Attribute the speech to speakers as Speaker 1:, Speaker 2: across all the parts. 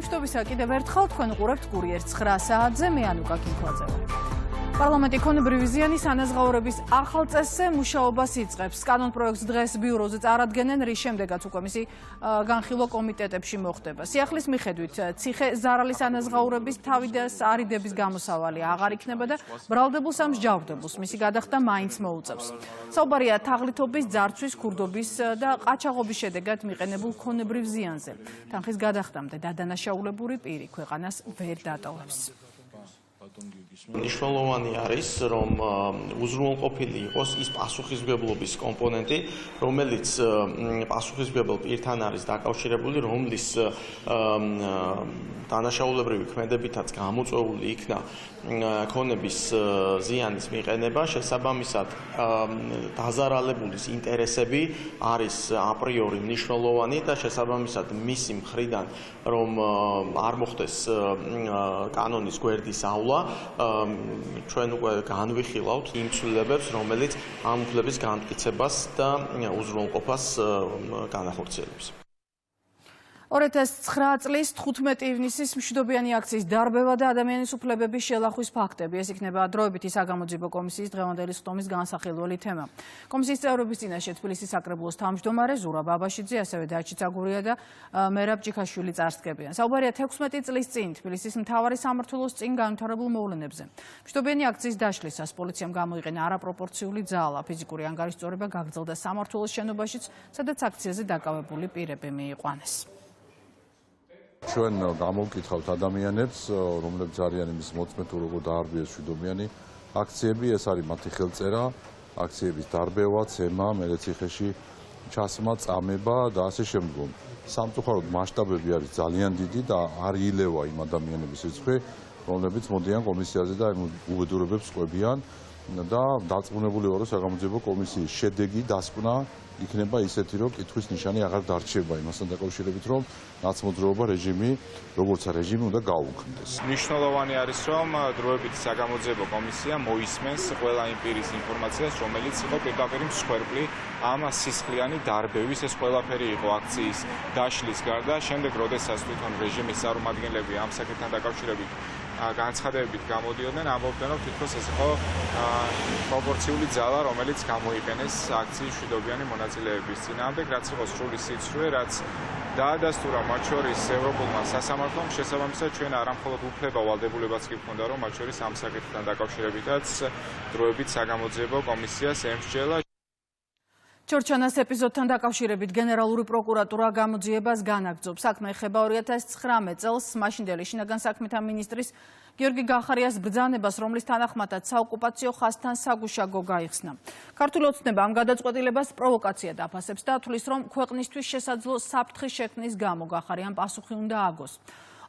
Speaker 1: მშვიდობისა კიდევ ერთხელ თქვენ უყურებთ კურიერს 9 საათზე მე ანუკა კინქვაძე. პარლამენტი ქონებრივი ზიანის ანაზღაურების ახალ წესზე მუშაობას იწყებს. კანონპროექტს დღეს ბიუროზე წარადგენენ, რის შემდეგაც უკვე მისი განხილვა კომიტეტებში მოხდება. სიახლის მიხედვით ციხე ზარალის ანაზღაურების თავი და არიდების გამოსავალი აღარ იქნება და ბრალდებულს ამ მსჯავრდებულს მისი გადახდა მაინც მოუწევს. საუბარია თაღლითობის, ძარცვის, ქურდობის და ყაჩაღობის შედეგად მიყენებულ ქონებრივ ზიანზე. თანხის გადახდამდე დადანაშაულებური პირი ქვეყანას ვერ დატოვებს.
Speaker 2: მნიშვნელოვანი არის, რომ უზრუნველყოფილი იყოს ის პასუხისმგებლობის კომპონენტი, რომელიც პასუხისმგებელ პირთან არის დაკავშირებული, რომლის დანაშაულებრივი ქმედებითაც გამოწვეული იქნა ქონების ზიანის მიყენება, შესაბამისად დაზარალებულის ინტერესები არის აპრიორი მნიშვნელოვანი და შესაბამისად მისი მხრიდან რომ არ მოხდეს კანონის გვერდის ავლა, ჩვენ უკვე განვიხილავთ იმ ცვლილებებს, რომელიც ამ უფლების განმტკიცებას და უზრუნველყოფას განახორციელებს.
Speaker 1: 2009 წლის 15 ივნისის მშვიდობიანი აქციის დარბევა და ადამიანის უფლებების შელახვის ფაქტები. ეს იქნება დროებითი საგამოძიებო კომისიის დღევანდელი სხდომის განსახილველი თემა. კომისიის წევრების წინაშე თბილისის საკრებულოს თავმჯდომარე ზურაბ აბაშიძე, ასევე დაჩი ცაგურია და მერაბ ჭიქაშვილი წარსდგებიან. საუბარია 16 წლის წინ თბილისის მთავარი სამმართველოს წინ განვითარებულ მოვლენებზე. მშვიდობიანი აქციის დაშლისას პოლიციამ გამოიყენა არაპროპორციული ძალა, ფიზიკური ანგარიშწორება გაგრძელდა სამმართველოს შენობაშიც, სადაც აქციაზე დაკავებული პირები მიიყვანეს.
Speaker 3: ჩვენ გამოვკითხავთ ადამიანებს, რომლებიც არიან იმის მოწმე თუ როგორ დაარბიეს მშვიდობიანი აქციები, ეს არის მათი ხელწერა, აქციების დარბევა, ცემა, მერე ციხეში ჩასმა, წამება და ასე შემდგომ. სამწუხაროდ მასშტაბები არის ძალიან დიდი და არ ილევა იმ ადამიანების რიცხვი, რომლებიც მოდიან კომისიაზე და უბედურებებს ყვებიან და დარწმუნებული ვარ, რომ საგამოძიებო კომისიის შედეგი დასკვნა იქნება ისეთი, რომ კითხვის ნიშანი აღარ დარჩება იმასთან დაკავშირებით, რომ ნაცმოძრაობა რეჟიმი, როგორც რეჟიმი უნდა გაუქმდეს.
Speaker 4: მნიშვნელოვანი არის, რომ დროებითი საგამოძიებო კომისია მოისმენს ყველა იმ პირის ინფორმაციას, რომელიც იყო პირდაპირ მსხვერპლი ამ სისხლიანი დარბევის, ეს ყველაფერი იყო აქციის დაშლის გარდა. შემდეგ, როდესაც თვითონ რეჟიმის წარმომადგენლები ამ საკითხთან დაკავშირებით განცხადებებით გამოდიოდნენ, ამბობდნენ, რომ თითქოს ეს იყო პროპორციული ძალა, რომელიც გამოიყენეს აქციის მშვიდობიანი მონაწილეების წინააღმდეგ, რაც იყო სრული სიცრუე, რაც დაადასტურა მათ შორის ევროპულმა სასამართლომ, შესაბამისად ჩვენ არამხოლოდ უფლება ვალდებულებაც კი ჰქონდა, რომ მათ შორის ამ საკითხთან დაკავშირებითაც დროებით საგამოძიებო კომისიას ემსჯელა.
Speaker 1: ჩორჩანას ეპიზოდთან დაკავშირებით გენერალური პროკურატურა გამოძიებას განაგრძობს. საქმე ეხება 2019 წელს მაშინდელი შინაგან საქმეთა მინისტრის გიორგი გახარიას ბრძანებას, რომლის თანახმადაც საოკუპაციო ხაზთან საგუშაგო გაიხსნა. ქართული ოცნება ამ გადაწყვეტილებას პროვოკაცია დაფასებს და თვლის, რომ ქვეყნისთვის შესაძლო საფრთხის შექმნის გამო გახარიამ პასუხი უნდა აგოს.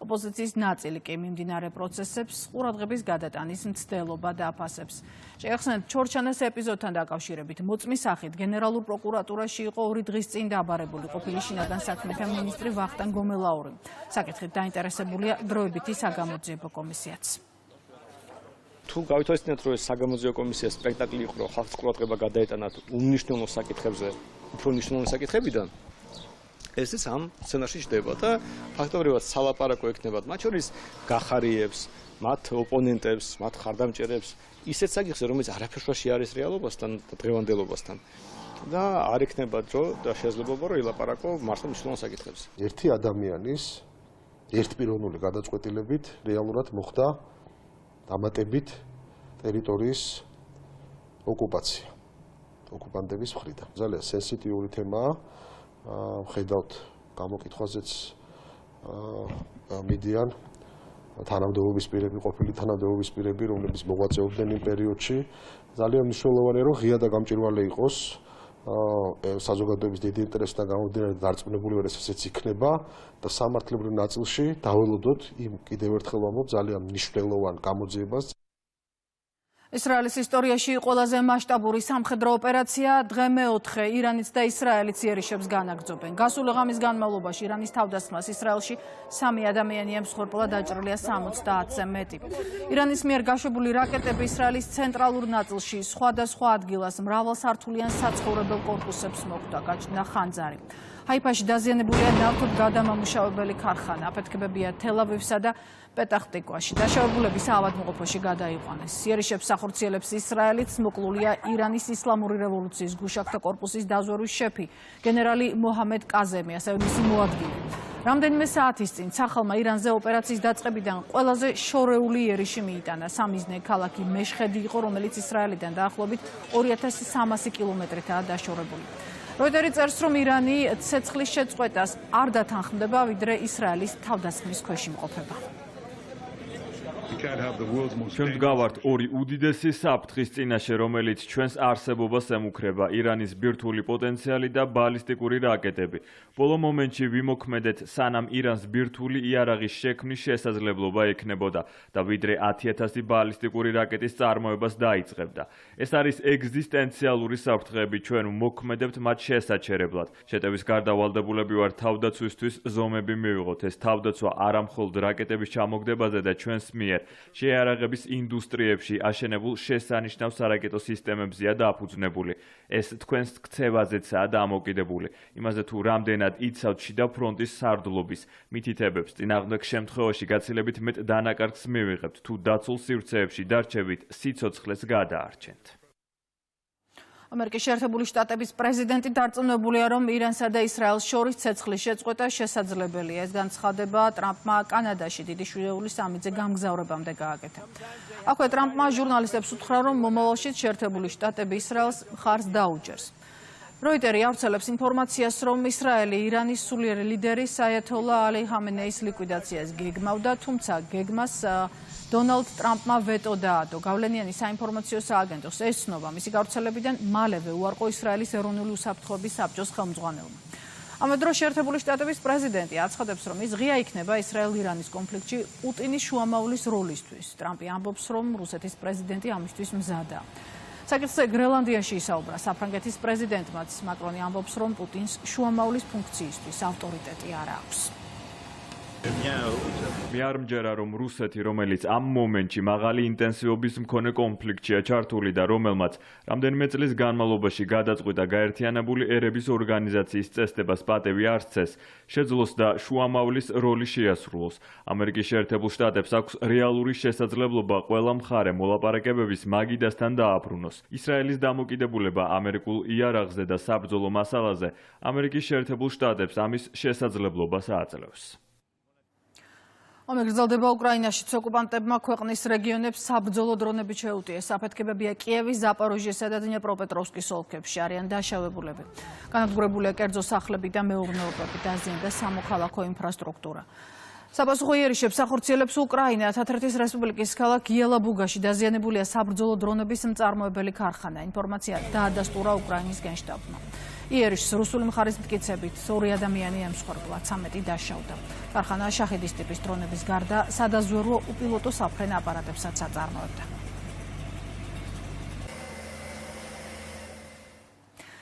Speaker 1: ოპოზიციის ნაწილი კი მიმდინარე პროცესებს ყურადღების გადატანის მცდელობა დააფასებს. შეეხსენეთ, ჩორჩანას ეპიზოდთან დაკავშირებით მოწმის სახით გენერალურ პროკურატურაში იყო 2 დღის წინ დაბარებული ყოფილი შინაგან საქმეთა მინისტრი ვახტანგ გომელაური. საკითხით დაინტერესებულია დროებითი საგამოძიებო კომისიაც.
Speaker 5: თუ გავითვალისწინებთ, რომ ეს საგამოძიებო კომისია სპექტაკლი იყო, რომ ხალხს ყურადღება გადაეტანათ უმნიშვნელო საკითხებზე, უფრო მნიშვნელოვანი საკითხებიდან, ესეც ამ სცენარში ჩდება და ფაქტობრივად სალაპარაკო ექნებათ მათ შორის გახარიებს, მათ ოპონენტებს, მათ ხარდამჭერებს, ისეთ საკითხზე, რომელიც არაფერშუაში არის რეალობასთან და დღევანდელობასთან. და არ ექნება დრო და შესაძლებლობა, რომ ილაპარაკო მართლა მნიშვნელოვან საკითხებზე.
Speaker 6: ერთი ადამიანის ერთპიროვნული გადაწყვეტილებით რეალურად მოხდა დამატებით ტერიტორიის ოკუპაცია ოკუპანტების მხრიდან. ძალიან სენსიტიური თემაა. ხედავთ გამოკითხვაზეც მიდიან თანამდებობის პირები, ყოფილი თანამდებობის პირები, რომლებიც მოღვაწეობდნენ იმ პერიოდში. ძალიან მნიშვნელოვანია, რომ ღია და გამჭვირვალე იყოს საზოგადოების დიდი ინტერესთან გამომდინარე დარწმუნებული ვარ, ესეც იქნება და სამართლებრივ ნაწილში დაველოდოთ იმ კიდევ ერთხელ ვამბობ ძალიან მნიშვნელოვან გამოძიებას.
Speaker 1: ისრაელის ისტორიაში ყველაზე მასშტაბური სამხედრო ოპერაცია დღე მეოთხე ირანიც და ისრაელიც იერიშებს განაგრძობენ. გასული ღამის განმავლობაში ირანის თავდასხმას ისრაელში 3 ადამიანია მსხვერპლა, დაჭრილია 70-ზე მეტი. ირანის მიერ გაშვებული რაკეტები ისრაელის ცენტრალურ ნაწილში სხვადასხვა ადგილას მრავალსართულიან საცხოვრებელ კორპუსებს მოხვდა, გაჩნდა ხანძარი. ჰაიფაში დაზიანებულია ნავთობ გადამამუშავებელი ქარხანა. აფეთქებებია თელ-ავივსა და პეტახ-ტიკვაში. დაშავებულები საავადმყოფოში გადაიყვანეს. იერიშებს ახორციელებს ისრაელიც, მოკლულია ირანის ისლამური რევოლუციის გუშაქთა კორპუსის დაზვერვის შეფი, გენერალი მოჰამედ კაზემი, ასევე მისი მოადგილე. რამდენიმე საათის წინ სახალმა ირანზე ოპერაციის დაწყებიდან ყველაზე შორეული იერიში მიიტანა. სამიზნე ქალაქი მეშხედი იყო, რომელიც ისრაელიდან დაახლოებით 2300 კილომეტრითაა დაშორებული. როიტერი წერს, რომ ირანი ცეცხლის შეწყვეტას არ დათანხმდება, ვიდრე ისრაელის თავდასხმის ქვეშ იმყოფება.
Speaker 7: ჩვენ ვდგავართ ორი უდიდესი საფრთხის წინაშე, რომელიც ჩვენს არსებობას ემუქრება: ირანის ბირთვული პოტენციალი და ბალისტიკური რაკეტები. ბოლო მომენტში ვიმოქმედეთ, სანამ ირანს ბირთვული იარაღის შექმნის შესაძლებლობა ექნებოდა და ვიდრე 10,000 ბალისტიკური რაკეტის წარმოებას დაიწყებდა. ეს არის ეგზისტენციალური საფრთხეები, ჩვენ ვმოქმედებთ მათ შესაჩერებლად. შეტევის გარდა ვალდებულები ვართ თავდაცვისთვის ზომები მივიღოთ. ეს თავდაცვა არა მხოლოდ რაკეტების ჩამოგდებაზე და ჩვენს მიერ შეიარაღების ინდუსტრიებში აშენებულ შესანიშნავ სარაკეტო სისტემებზეა დაფუძნებული. ეს თქვენს ქცევაზეცაა დამოკიდებული. იმაზე თუ რამდენად იცავთ შიდა ფრონტის სარდლობის მითითებებს, წინააღმდეგ შემთხვევაში გაცილებით მეტ დანაკარგს მივიღებთ, თუ დაცულ სივრცეებში დარჩებით, სიცოცხლეს გადაარჩენთ.
Speaker 1: ამერიკის შეერთებული შტატების პრეზიდენტი დარწმუნებულია, რომ ირანსა და ისრაელს შორის ცეცხლის შეწყვეტა შესაძლებელია. ეს განცხადება ტრამპმა კანადაში დიდი შვიდეულის სამიძე გამგზავრებამდე გააკეთა. აქვე ტრამპმა ჟურნალისტებს უთხრა, რომ მომავალშიც შეერთებული შტატები ისრაელს მხარს დაუჯერს. როიტერი ავრცელებს ინფორმაციას, რომ ისრაელი ირანის სულიერი ლიდერის აიათოლა ალი ხამენეის ლიკვიდაციას გეგმავდა, თუმცა გეგმას დონალდ ტრამპმა ვეტო დაადო. გავლენიანი საინფორმაციო სააგენტოს ეს ცნობა მისი გავრცელებიდან მალევე უარყო ისრაელის ეროვნული უსაფრთხოების საბჭოს ხელმძღვანელმა. ამ დროს შეერთებული შტატების პრეზიდენტი აცხადებს, რომ ის ღია იქნება ისრაელ-ირანის კონფლიქტში პუტინის შუამავლის როლისთვის. ტრამპი ამბობს, რომ რუსეთის პრეზიდენტი ამისთვის მზადაა. საკითხზე გრენლანდიაში ისაუბრა საფრანგეთის პრეზიდენტმაც. მაკრონი ამბობს, რომ პუტინს შუამავლის ფუნქციისთვის ავტორიტეტი არ აქვს.
Speaker 7: მე არ მჯერა, რომ რუსეთი, რომელიც ამ მომენტში მაღალი ინტენსივობის მქონე კონფლიქტშია ჩართული და რომელმაც რამდენიმე წლის განმავლობაში გადაწყვიტა გაერთიანებული ერების ორგანიზაციის წესდებას პატევი არ სცეს, შეძლოს და შუამავლის როლი შეასრულოს. ამერიკის შეერთებულ შტატებს აქვს რეალური შესაძლებლობა ყველა მხარე მოლაპარაკებების მაგიდასთან დააბრუნოს. ისრაელის დამოკიდებულება ამერიკულ იარაღზე და საბრძოლო მასალაზე ამერიკის შეერთებულ შტატებს ამის შესაძლებლობას აძლევს.
Speaker 1: მეგრძელდება უკრაინაშიც ოკუპანტებმა ქვეყნის რეგიონებს საბრძოლო დრონებით შეუტიეს. აფეთქებებია კიევის, ზაპოროჟიესა და დნეპროპეტროვსკის ოლქებში. არიან დაშავებულები. განადგურებულია კერძო სახლები და მეურნეობები, დაზიანდა სამოქალაქო ინფრასტრუქტურა. საპასუხო იერიშებს ახორციელებს უკრაინა. თათრეთის რესპუბლიკის ქალაქ იელაბუგაში დაზიანებულია საბრძოლო დრონების მწარმოებელი ქარხანა. ინფორმაცია დაადასტურა უკრაინის გენშტაბმა. იერიშს რუსული მხარის მტკიცებით 2 ადამიანი ემსხვერპლა, 13 დაშავდა. ქარხანა შაჰედის ტიპის დრონების გარდა სადაზვერვო უპილოტო საფრენ აპარატებსაც აწარმოებდა.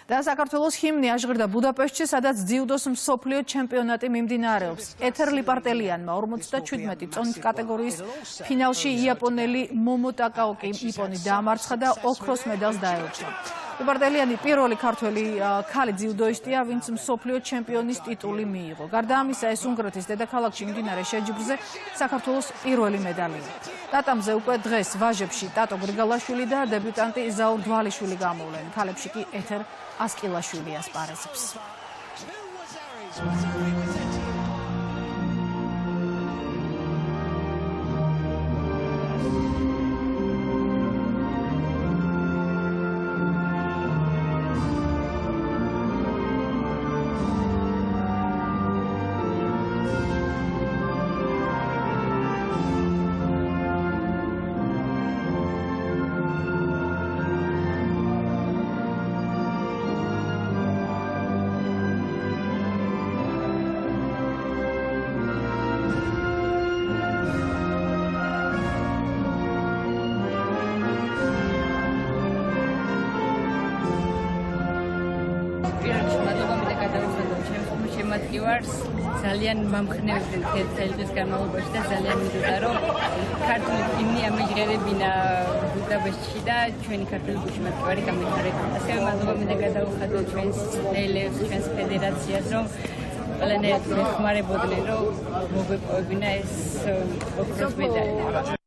Speaker 1: და საქართველოს ჰიმნი აჟღერდა ბუდაპეშტში, სადაც ძიუდოს მსოფლიო ჩემპიონატი მიმდინარეობს. ეთერ ლიპარტელიანმა 57 წონით კატეგორიის ფინალში იაპონელი მომო ტაკაოკი იპონი დაამარცხა და ოქროს მედალს დაეუფლა. ლიპარტელიანი პირველი ქართველი ქალი ძიუდოისტია, ვინც მსოფლიო ჩემპიონის ტიტული მიიღო. გარდა ამისა, ეს უნგრეთის დედაქალაქში მიმდინარე შეჯიბრზე საქართველოს პირველი მედალია. ტატამზე უკვე დღეს ვაჟებში ტატო გრიგალაშვილი და დებიუტანტი ზაურ დვალიშვილი გამოვლენ. ქალებში კი ეთერ ასკილაშვილი ასპარეზობს.
Speaker 8: გამატკივარს ძალიან მომხნევდნენ თელთვის განმავლობაში და ძალიან მინდოდა რომ ქართული ჰიმნი ამეჯერებინა ბუდაპეშტში და ჩვენი ქართული გუშმატკივარი გამეჯერებინა. ასევე მადლობა მინდა გადავუხადო ჩვენს წელებს, ჩვენს ფედერაციას რომ ყველანაირად მეხმარებოდნენ რომ მოგვეპოვებინა ეს ოქროს მედალი.